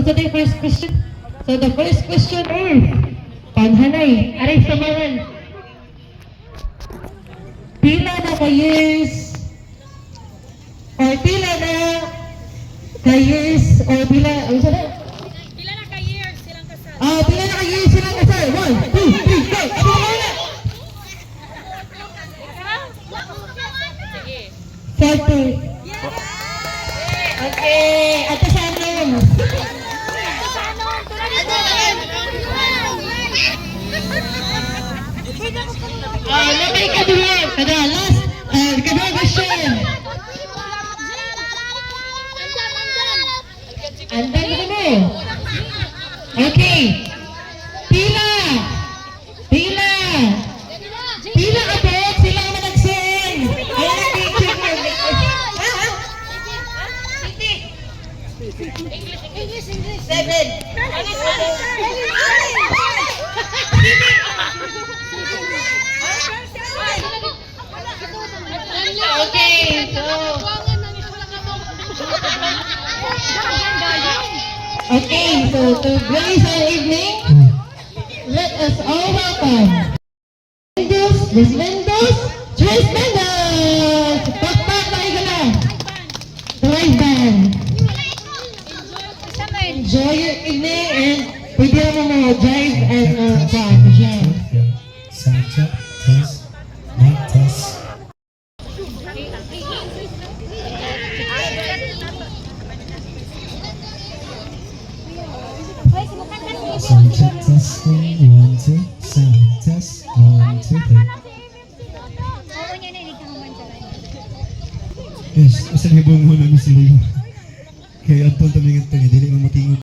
to the first question. So the first question is, Panghanay, aray samahan. Pila na ka-years, or pila na ka-years, or pila, ano sa na? Pila na ka-years silang kasal? Pila na ka-years silang kasal. 1, 2, 3, go! Ano mo na? Sige. 30. Okay, at sa amin. Namay kadua. Kada last, kadua question. Andan mo. Okay. Pila. Pila. Pila ka po. Sila ang managsin. Ayan ang picture mo. English. 7. Okay, so to grace our evening, let us all welcome Miss Mendoz, Joyce Mendoz! Pakpak tayo ka na! The right band. Enjoy your evening and pwede mo mga drive and jam. Sound check, test, mic test. Sound check, testing, 1, 2. Sound test, 1, 2, 3. Yes, usan hibong mo na sila. Kaya adton tamingan to, dili mo motingog.